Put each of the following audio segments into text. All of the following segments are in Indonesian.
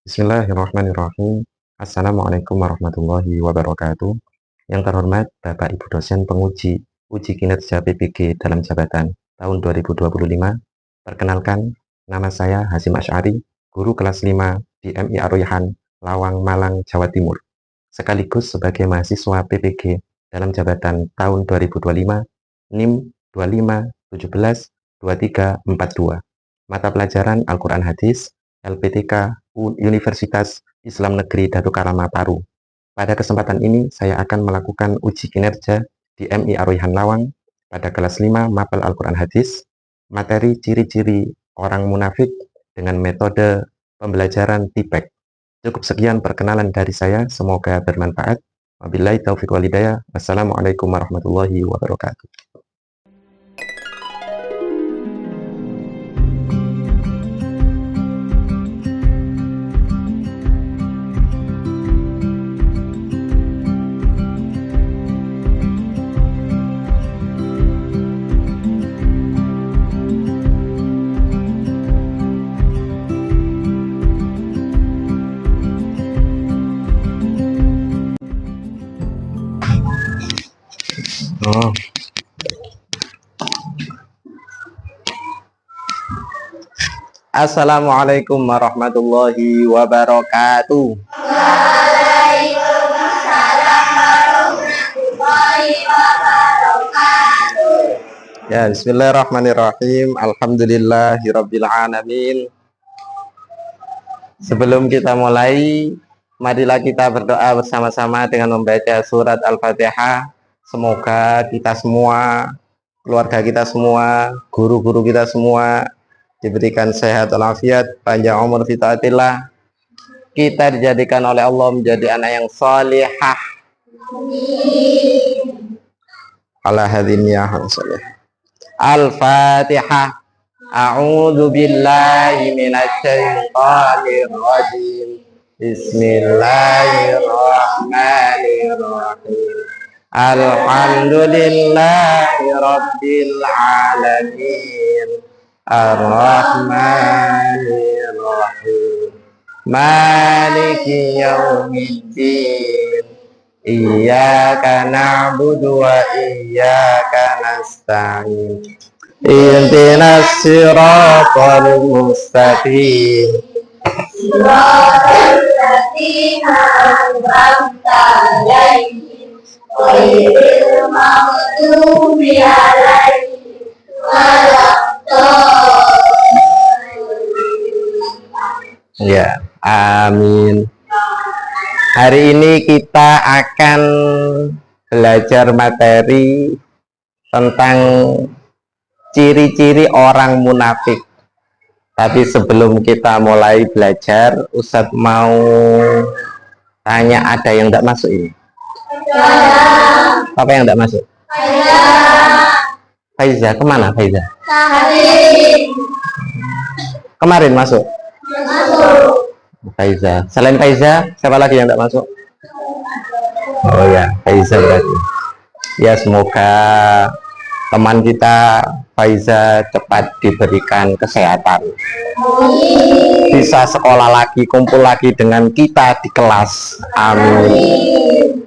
Bismillahirrahmanirrahim. Assalamualaikum warahmatullahi wabarakatuh. Yang terhormat Bapak Ibu dosen penguji uji kinerja PPG dalam jabatan tahun 2025. Perkenalkan, nama saya Hasyim Asy'ari, guru kelas 5 di MI Ar-Rayhan, Lawang, Malang, Jawa Timur. Sekaligus sebagai mahasiswa PPG dalam jabatan tahun 2025, NIM 25172342. Mata pelajaran Al-Quran Hadis, LPTK Universitas Islam Negeri Datuk Karama Paru. Pada kesempatan ini, saya akan melakukan uji kinerja di MI Ar-Rayhan Lawang pada kelas 5 Mapel Al-Quran Hadis, materi ciri-ciri orang munafik dengan metode pembelajaran TIPEK. Cukup sekian perkenalan dari saya, semoga bermanfaat. Wabillahi taufiq wal hidayah. Wassalamualaikum warahmatullahi wabarakatuh. Assalamualaikum warahmatullahi wabarakatuh. Waalaikumsalam warahmatullahi wabarakatuh. Ya, bismillahirrahmanirrahim. Alhamdulillahirabbil alamin. Sebelum kita mulai, marilah kita berdoa bersama-sama dengan membaca surat Al-Fatihah. Semoga kita semua, keluarga kita semua, guru-guru kita semua diberikan sehat walafiat, panjang umur fi taatillah. Kita dijadikan oleh Allah menjadi anak yang salihah. Ala hadiniyah salih. Al-Fatihah. A'udzu billahi minasyaitonir rajim. Bismillahirrahmanirrahim. Alhamdulillahi rabbil alamin. Ar-Rahmanir-Rahim. Maliki yaumiddin. Iyyaka na'budu wa iyyaka nasta'in. Ihdinas siratal mustaqim. Siratal ladzina an'amta 'alaihim ghairil maghdubi 'alaihim waladdallin. Ya, amin. Hari ini kita akan belajar materi tentang ciri-ciri orang munafik. Tapi sebelum kita mulai belajar, Ustadz mau tanya, ada yang tidak masuk ini? Apa yang tidak masuk? Faiza, kemana Faiza? Kemarin masuk? Faiza. Selain Faiza, siapa lagi yang tidak masuk? Oh ya, Faiza berarti. Ya, semoga teman kita Faiza cepat diberikan kesehatan, bisa sekolah lagi, kumpul lagi dengan kita di kelas. Amin.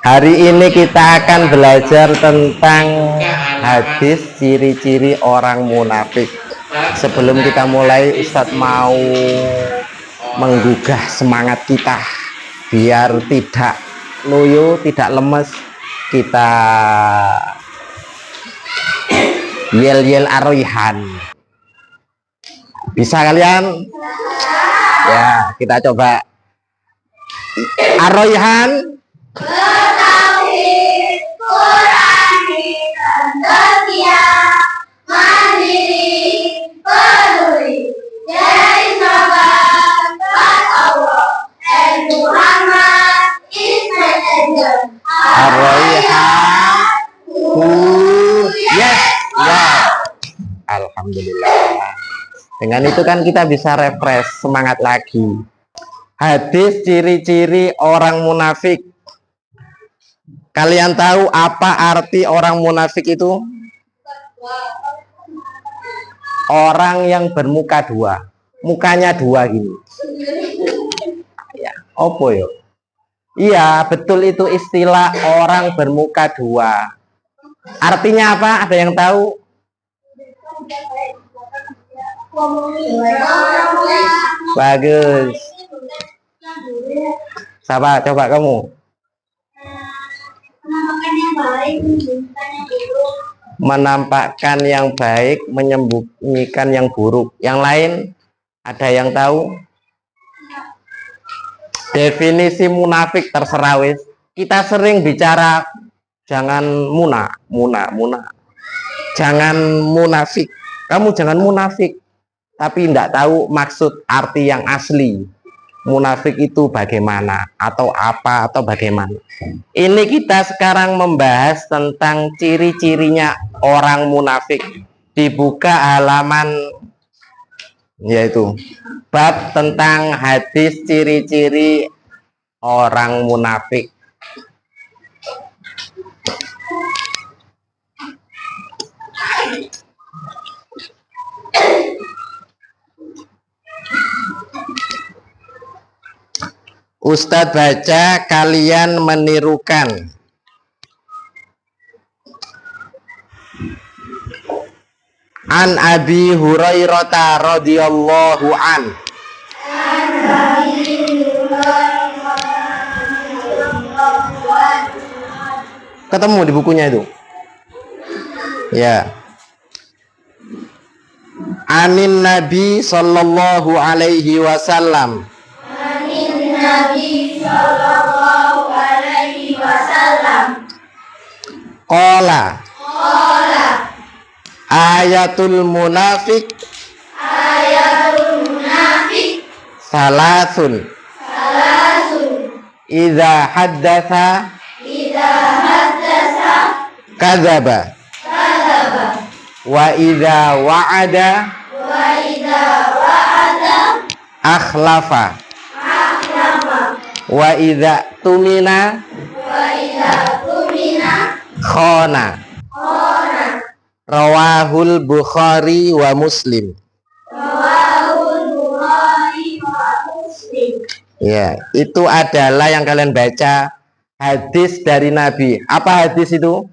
Hari ini kita akan belajar tentang hadis ciri-ciri orang munafik. Sebelum kita mulai, Ustadz mau menggugah semangat kita biar tidak loyo, tidak lemes. Kita yel-yel Ar-Rayhan. Bisa kalian? Ya, kita coba. Ar-Rayhan. Bertauhid, Qurani, dan setia, mandiri, peduli, dari sahabat Allah, and Muhammad is messenger. Ar-Rayhan. Yes. Ya. Alhamdulillah. Dengan itu kan kita bisa refresh semangat lagi. Hadis ciri-ciri orang munafik. Kalian tahu apa arti orang munafik itu? Orang yang bermuka dua, mukanya dua gini. Ya, opo yo? Iya, betul itu istilah orang bermuka dua. Artinya apa? Ada yang tahu? Bagus. Siapa? Coba kamu. Menampakkan yang baik, menyembunyikan yang buruk. Yang lain, ada yang tahu? Definisi munafik terserah wis. Kita sering bicara jangan jangan munafik. Kamu jangan munafik, tapi tidak tahu maksud arti yang asli. Munafik itu bagaimana atau apa atau bagaimana. Ini kita sekarang membahas tentang ciri-cirinya orang munafik. Dibuka halaman yaitu bab tentang hadis ciri-ciri orang munafik. Ustadz baca, kalian menirukan. An Abi Hurairah radhiyallahu an. Ketemu di bukunya itu. Ya. Anin Nabi sallallahu alaihi wasallam. Nabi sallallahu alaihi wasallam Qala ayatul munafik salasun idza haddatsa kadzaba wa idza wa'ada akhlafa wa idza tumina khana. Rawahul Bukhari wa Muslim. Ya, itu adalah yang kalian baca hadis dari Nabi. Apa hadis itu?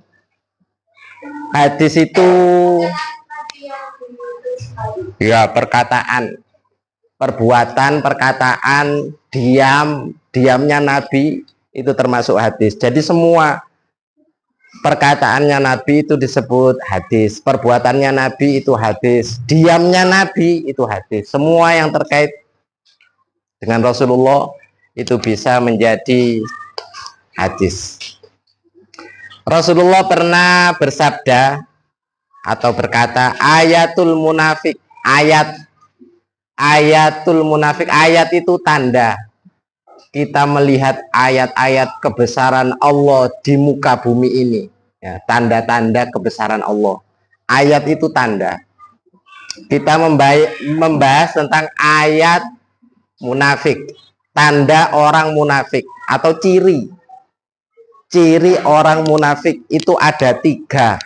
Hadis itu ya perkataan, perbuatan, perkataan, diamnya Nabi itu termasuk hadis. Jadi semua perkataannya Nabi itu disebut hadis, perbuatannya Nabi itu hadis, diamnya Nabi itu hadis. Semua yang terkait dengan Rasulullah itu bisa menjadi hadis. Rasulullah pernah bersabda atau berkata, ayatul munafik, ayatul munafik, ayat itu tanda. Kita melihat ayat-ayat kebesaran Allah di muka bumi ini, ya, tanda-tanda kebesaran Allah. Ayat itu tanda. Kita membahas tentang ayat munafik, tanda orang munafik atau ciri orang munafik itu ada 3.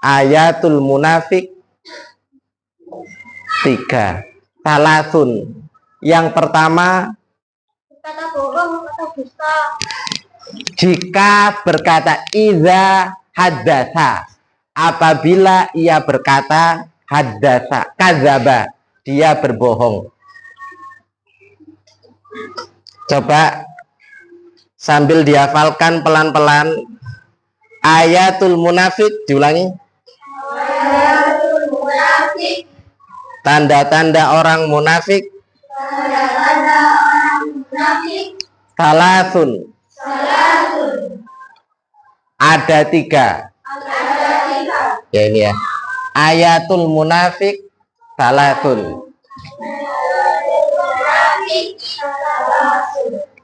Ayatul munafik 3. Salasun. Yang pertama, kata bohong atau dusta. Jika berkata iza haddatsa, apabila ia berkata haddatsa, kadzaba, dia berbohong. Coba sambil dihafalkan pelan-pelan. Ayatul munafik, diulangi. Ayatul munafik. Tanda-tanda orang munafik. Tanda-tanda orang munafik. Salasun. Ada 3. Ya ini ya. Ayatul munafik salasun.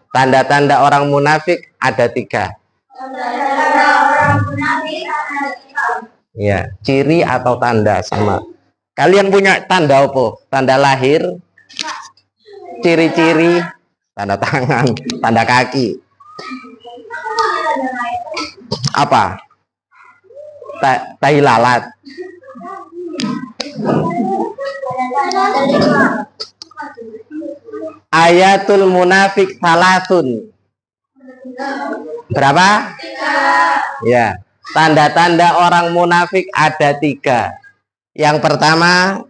Tanda-tanda orang munafik ada 3. Ya, ciri atau tanda sama. Kalian punya tanda apa? Tanda lahir, ciri-ciri, tanda tangan, tanda kaki. Apa? Tai lalat. Ayatul munafik salasun. Berapa? Ya, tanda-tanda orang munafik ada 3. Yang pertama,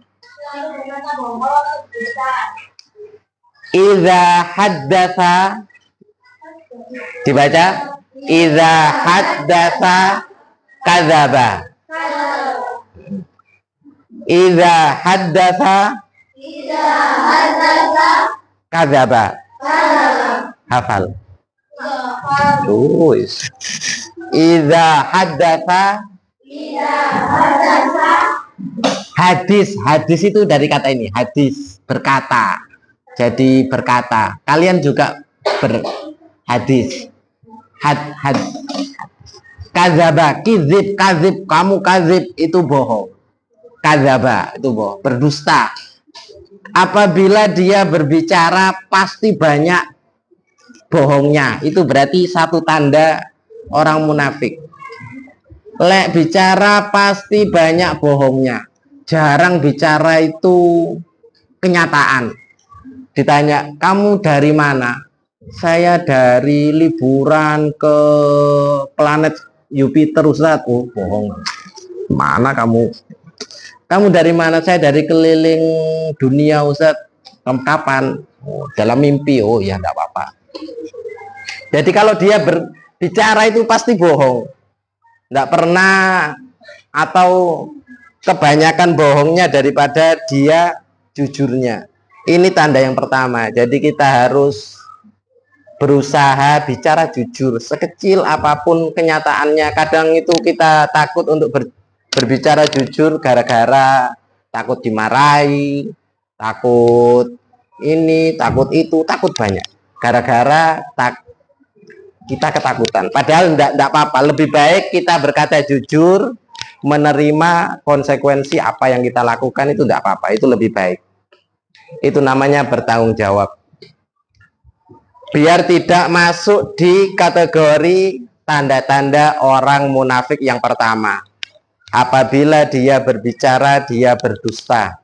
iza haddatsa, dibaca iza haddatsa kadzaba. Iza haddatsa kadzaba. Hafal. Tulis. Iza haddatsa. Hadis itu dari kata ini, hadis, berkata. Jadi berkata. Kalian juga berhadis. Kadzaba, kizib, kazib, kamu kazib, itu bohong. Kadzaba itu bohong, berdusta. Apabila dia berbicara pasti banyak bohongnya, itu berarti satu tanda orang munafik. Lek bicara pasti banyak bohongnya, jarang bicara itu kenyataan. Ditanya, kamu dari mana? Saya dari liburan ke planet Jupiter, Ustaz. Oh, bohong. Mana kamu? Kamu dari mana? Saya dari keliling dunia, Ustaz. Kamu kapan? Oh, dalam mimpi. Oh ya, enggak apa-apa. Jadi kalau dia berbicara itu pasti bohong. Enggak pernah, atau kebanyakan bohongnya daripada dia jujurnya. Ini tanda yang pertama. Jadi kita harus berusaha bicara jujur, sekecil apapun kenyataannya. Kadang itu kita takut untuk berbicara jujur gara-gara takut dimarahi, takut ini, takut itu, takut banyak. Gara-gara kita ketakutan. Padahal enggak apa-apa. Lebih baik kita berkata jujur, menerima konsekuensi apa yang kita lakukan, itu enggak apa-apa. Itu lebih baik. Itu namanya bertanggung jawab. Biar tidak masuk di kategori tanda-tanda orang munafik yang pertama. Apabila dia berbicara, dia berdusta.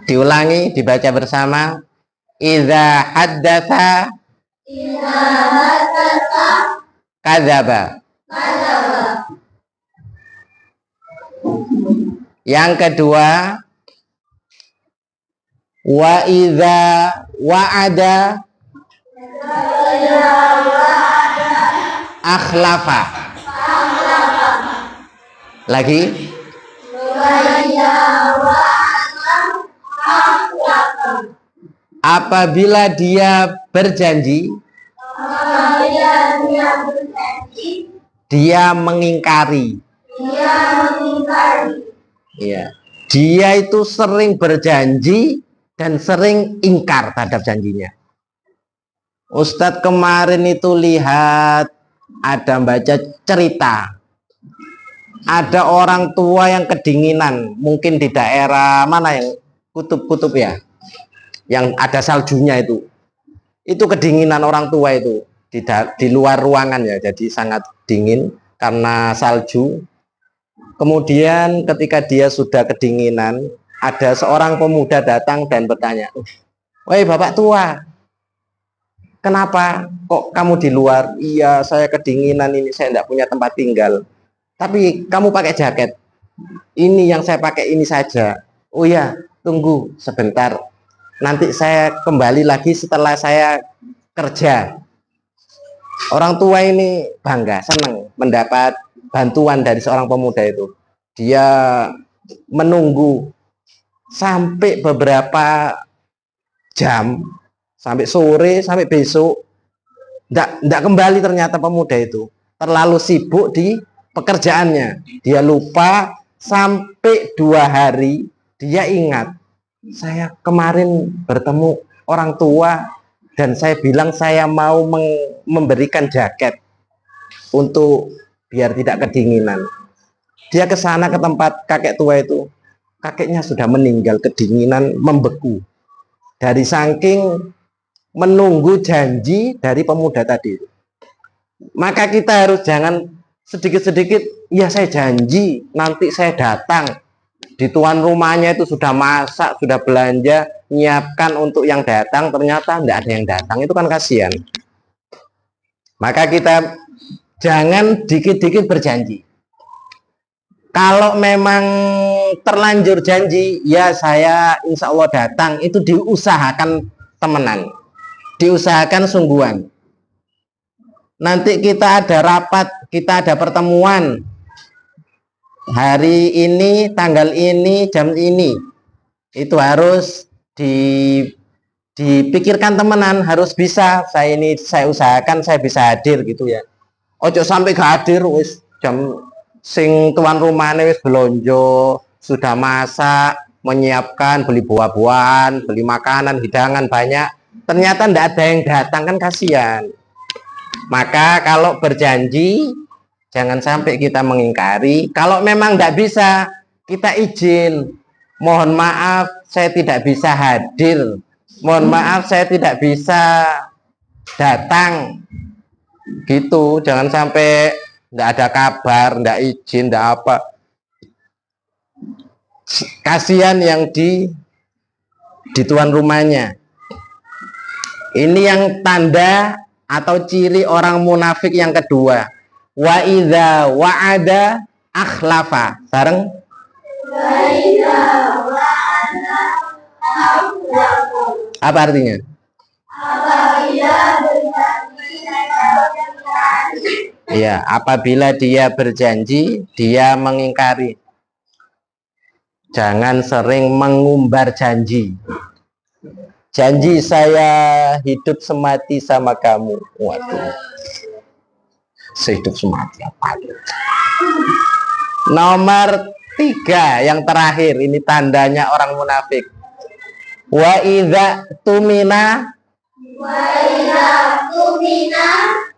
Diulangi, dibaca bersama. Iza haddatsa kadzaba. Yang kedua, wa iza wa'ada akhlafa. Lagi. Apabila dia berjanji, dia mengingkari. Ya. Dia itu sering berjanji dan sering ingkar terhadap janjinya. Ustadz kemarin itu lihat ada baca cerita, ada orang tua yang kedinginan, mungkin di daerah mana yang kutub-kutub ya, yang ada saljunya itu kedinginan orang tua itu di luar ruangan ya, jadi sangat dingin karena salju. Kemudian ketika dia sudah kedinginan, ada seorang pemuda datang dan bertanya, "Woi bapak tua, kenapa kok kamu di luar?" "Iya, saya kedinginan ini, saya tidak punya tempat tinggal." "Tapi kamu pakai jaket." "Ini yang saya pakai ini saja." "Oh ya, tunggu sebentar, nanti saya kembali lagi setelah saya kerja." Orang tua ini bangga, senang mendapat bantuan dari seorang pemuda itu. Dia menunggu sampai beberapa jam, sampai sore, sampai besok, enggak kembali. Ternyata pemuda itu terlalu sibuk di pekerjaannya. Dia lupa, sampai 2 hari dia ingat, "Saya kemarin bertemu orang tua dan saya bilang saya mau memberikan jaket untuk biar tidak kedinginan." Dia ke sana, ke tempat kakek tua itu. Kakeknya sudah meninggal, kedinginan, membeku. Dari saking menunggu janji dari pemuda tadi. Maka kita harus jangan sedikit-sedikit, "Ya saya janji, nanti saya datang." di tuan rumahnya itu sudah masak, sudah belanja, nyiapkan untuk yang datang, ternyata tidak ada yang datang, itu kan kasihan. Maka kita jangan dikit-dikit berjanji. Kalau memang terlanjur janji, ya saya insya Allah datang, itu diusahakan temenan, diusahakan sungguhan. Nanti kita ada rapat, kita ada pertemuan, hari ini, tanggal ini, jam ini, itu harus dipikirkan temenan, harus bisa. Saya usahakan saya bisa hadir gitu ya. Ojo sampai gak hadir wis jam sing tuan rumahnya wis belonjo, sudah masak, menyiapkan, beli buah-buahan, beli makanan, hidangan banyak, ternyata ndak ada yang datang, kan kasihan. Maka kalau berjanji jangan sampai kita mengingkari. Kalau memang ndak bisa, kita izin, mohon maaf saya tidak bisa hadir, mohon maaf saya tidak bisa datang, gitu. Jangan sampai nggak ada kabar, nggak izin, nggak apa. Kasihan yang di tuan rumahnya. Ini yang tanda atau ciri orang munafik yang kedua. Wa idza wa'ada akhlafa. Bareng. Wa idza wa'ada akhlafa. Apa artinya? Apabila berjanji mengingkari. Ya, apabila dia berjanji, dia mengingkari. Jangan sering mengumbar janji. Janji saya hidup semati sama kamu. Waduh, sehidup semati apa? Nomor 3 yang terakhir, ini tandanya orang munafik. Wa idza tumina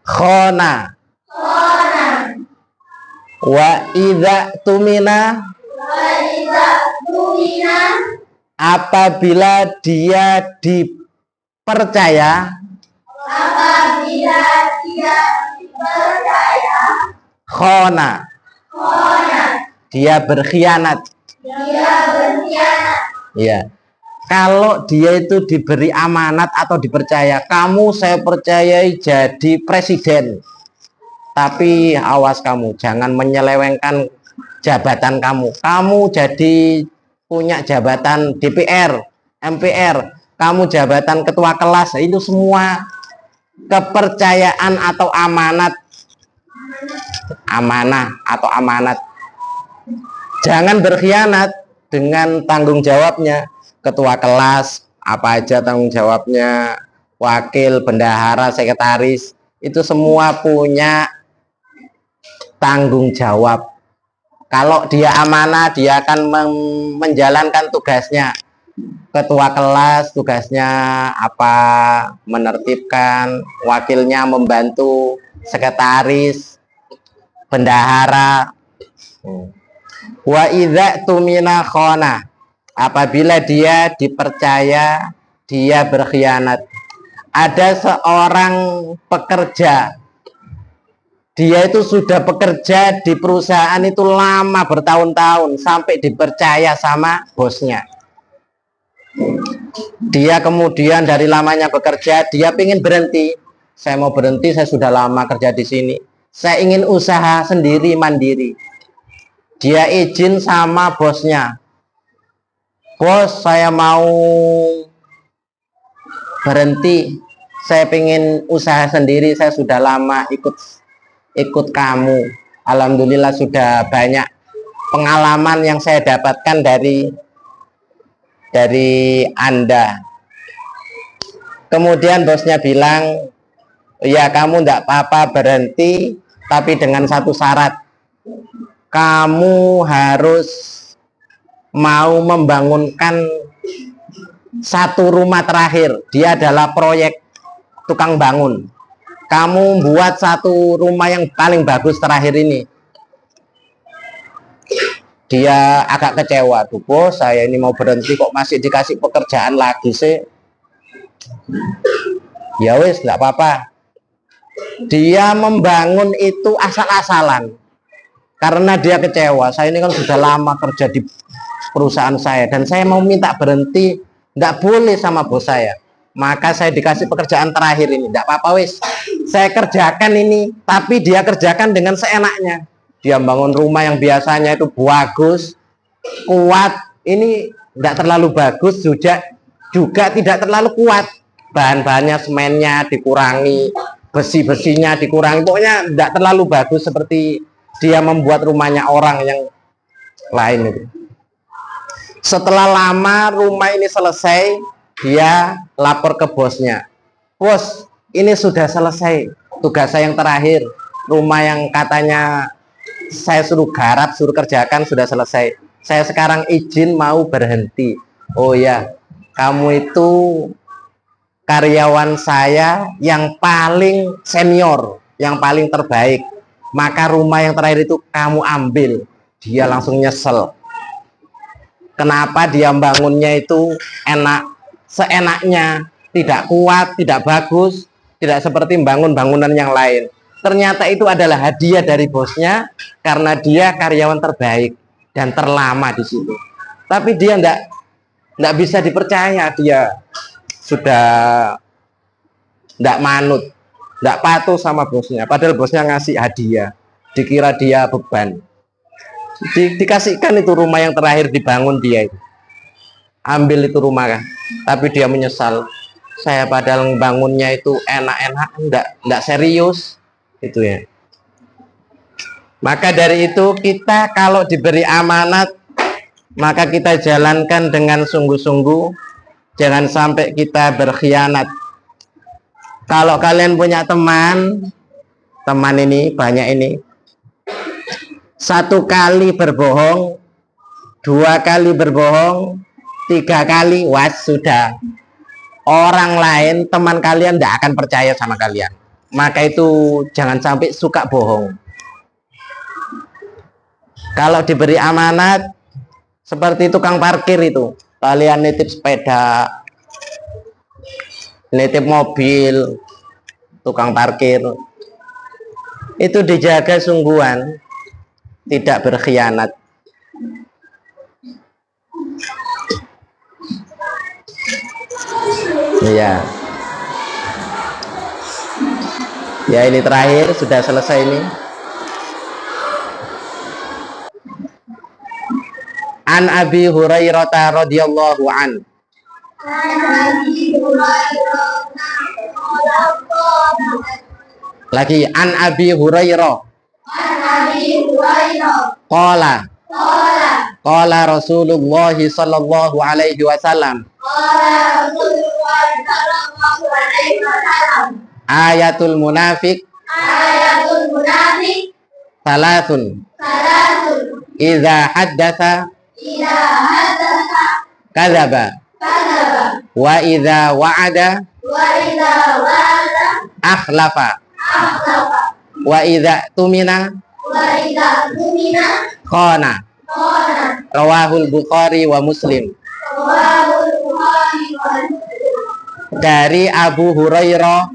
khona. Wa idza tumina apabila dia dipercaya, khona, dia berkhianat. Ya, kalau dia itu diberi amanat atau dipercaya, kamu saya percayai jadi presiden, tapi awas kamu jangan menyelewengkan jabatan kamu. Kamu jadi punya jabatan DPR, MPR, kamu jabatan ketua kelas, itu semua kepercayaan atau amanat, amanah atau amanat. Jangan berkhianat dengan tanggung jawabnya. Ketua kelas apa aja tanggung jawabnya, wakil, bendahara, sekretaris, itu semua punya tanggung jawab. Kalau dia amanah, dia akan menjalankan tugasnya. Ketua kelas tugasnya apa? Menertibkan, wakilnya membantu, sekretaris, bendahara. Wa idza tumina khona. Apabila dia dipercaya, dia berkhianat. Ada seorang pekerja, dia itu sudah bekerja di perusahaan itu lama, bertahun-tahun, sampai dipercaya sama bosnya. Dia kemudian dari lamanya bekerja, dia ingin berhenti. Saya mau berhenti, saya sudah lama kerja di sini. Saya ingin usaha sendiri, mandiri. Dia izin sama bosnya. Bos, saya mau berhenti. Saya ingin usaha sendiri, saya sudah lama ikut kamu. Alhamdulillah sudah banyak pengalaman yang saya dapatkan dari Anda. Kemudian bosnya bilang, ya kamu enggak apa-apa berhenti, tapi dengan satu syarat. Kamu harus mau membangunkan satu rumah terakhir. Dia adalah proyek tukang bangun. Kamu buat satu rumah yang paling bagus terakhir ini. Dia agak kecewa. Tuh bos, saya ini mau berhenti kok masih dikasih pekerjaan lagi sih. Ya wis, nggak apa-apa. Dia membangun itu asal-asalan. Karena dia kecewa. Saya ini kan sudah lama kerja di perusahaan saya dan saya mau minta berhenti, nggak boleh sama bos saya. Maka saya dikasih pekerjaan terakhir ini, nggak apa-apa wis, saya kerjakan ini, tapi dia kerjakan dengan seenaknya. Dia bangun rumah yang biasanya itu bagus, kuat, ini nggak terlalu bagus, juga tidak terlalu kuat. Bahan-bahannya, semennya dikurangi, besi-besinya dikurangi, pokoknya nggak terlalu bagus seperti dia membuat rumahnya orang yang lain itu. Setelah lama rumah ini selesai, dia lapor ke bosnya, bos, ini sudah selesai tugas saya yang terakhir, rumah yang katanya saya suruh garap, suruh kerjakan sudah selesai, saya sekarang izin mau berhenti. Oh ya, kamu itu karyawan saya yang paling senior, yang paling terbaik, maka rumah yang terakhir itu kamu ambil. Dia langsung nyesel. Kenapa dia bangunnya itu seenaknya, tidak kuat, tidak bagus, tidak seperti bangun bangunan yang lain. Ternyata itu adalah hadiah dari bosnya karena dia karyawan terbaik dan terlama di situ. Tapi dia enggak bisa dipercaya, dia sudah enggak manut, enggak patuh sama bosnya. Padahal bosnya ngasih hadiah, dikira dia beban. Dikasihkan itu rumah yang terakhir dibangun dia itu. Ambil itu rumah kan, tapi dia menyesal, saya padahal bangunnya itu enak-enak, enggak serius itu ya. Maka dari itu kita kalau diberi amanat, maka kita jalankan dengan sungguh-sungguh, jangan sampai kita berkhianat. Kalau kalian punya teman ini banyak ini, 1 kali berbohong, 2 kali berbohong, 3 kali, was sudah, orang lain, teman kalian tidak akan percaya sama kalian. Maka itu jangan sampai suka bohong. Kalau diberi amanat seperti tukang parkir itu, kalian nitip sepeda, nitip mobil, tukang parkir itu dijaga sungguhan, tidak berkhianat. Iya. Ya ini terakhir, sudah selesai ini. An Abi Hurairah radhiyallahu an. Lagi an Abi Hurairah. Qala Rasulullah sallallahu alaihi wasallam. Ayatul munafik Salasun. Idza haddatsa kadzaba. Wa idza wa'ada akhlafa. Wa idza tumina khana. Rawahul Bukhari wa Muslim. Dari Abu Hurairah,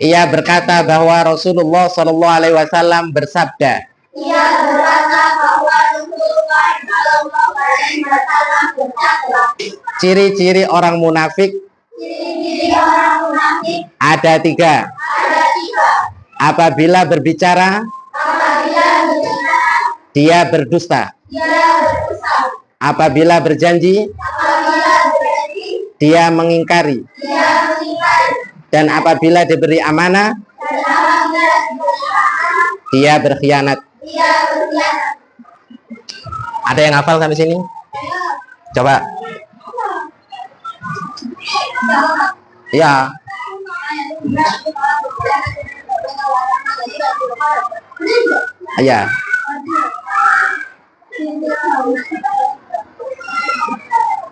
ia berkata bahwa Rasulullah Shallallahu Alaihi Wasallam bersabda, ciri-ciri orang munafik ada 3. Apabila berbicara, dia berdusta. Apabila berjanji, dia mengingkari. Dan apabila diberi amanah, dia berkhianat. Ada yang hafal sampai sini? Coba. Ya. Ya.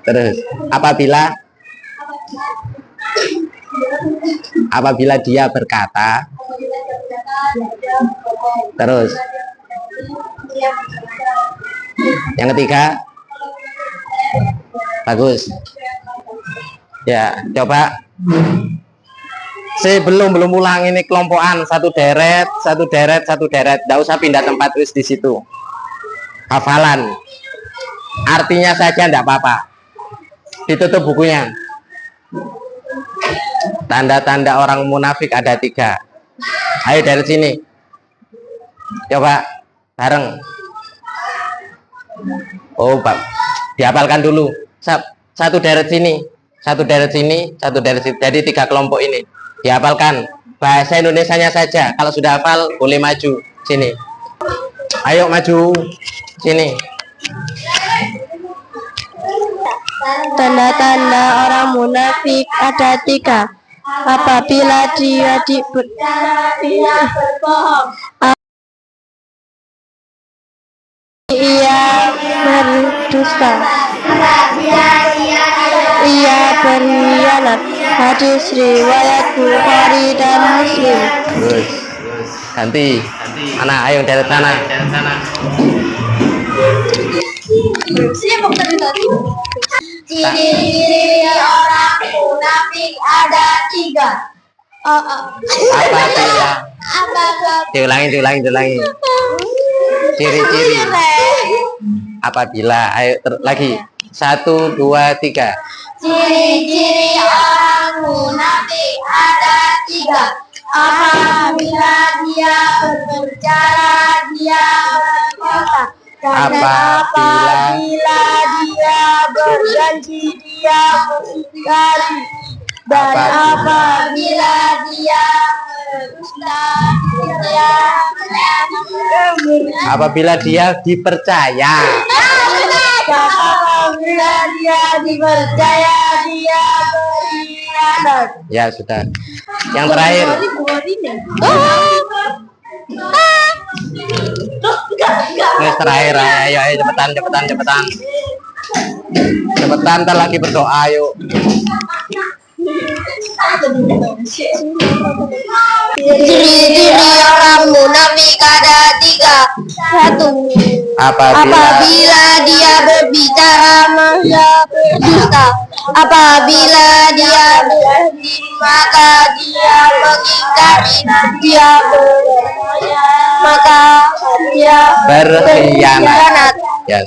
Terus apabila dia berkata, terus yang ketiga, bagus ya. Coba saya belum ulang ini kelompokan, satu deret, tidak usah pindah tempat wis di situ. hafalan. Artinya saja enggak apa-apa. Ditutup bukunya. Tanda-tanda orang munafik ada 3. Ayo dari sini. Coba bareng. Oh, Pak. Dihafalkan dulu. Satu deret sini, satu deret sini, satu deret sini. Jadi 3 kelompok ini. Dihafalkan. Bahasa Indonesianya saja. Kalau sudah hafal boleh maju sini. Ayo maju sini. Tanda-tanda orang munafik ada 3. Apabila dia berbohong, ia berdusta, ia berkhianat. Hadis riwayat Bukhari dan Muslim. Terus ganti. Anak ayo dari sana. Ciri-ciri orang munafik ada 3. Apabila diulangi. Ciri-ciri. Apabila ayo lagi. 1, 2, 3. Ciri-ciri orang munafik ada 3. Apabila dia berbicara, dia berkata. Dan apabila dia berjanji, dia mengingkari. Dan apabila dia berdusta, dia Apabila dia dipercaya. apabila dia dipercaya, dia berkhianat. Ya sudah. Yang terakhir. Yang terakhir. Ayo cepetan. Cepetan, ntar lagi berdoa yuk. Ciri-ciri orang munafik ada 3. 1. Apabila dia berbicara, maka berdusta. Apabila dia berjanji, maka dia mengingkari. Dia maka dia Berkhianat. Ya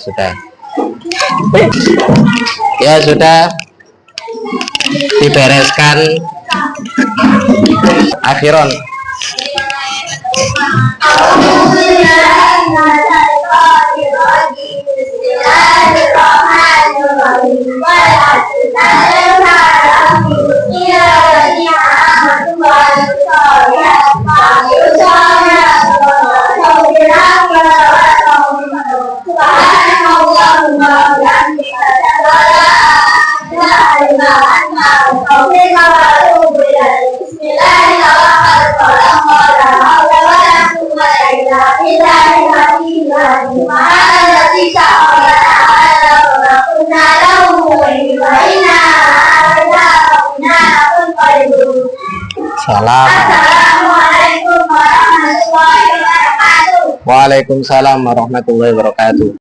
sudah dibereskan. Akhiron. Salam. Assalamualaikum warahmatullahi wabarakatuh. Waalaikumsalam warahmatullahi wabarakatuh.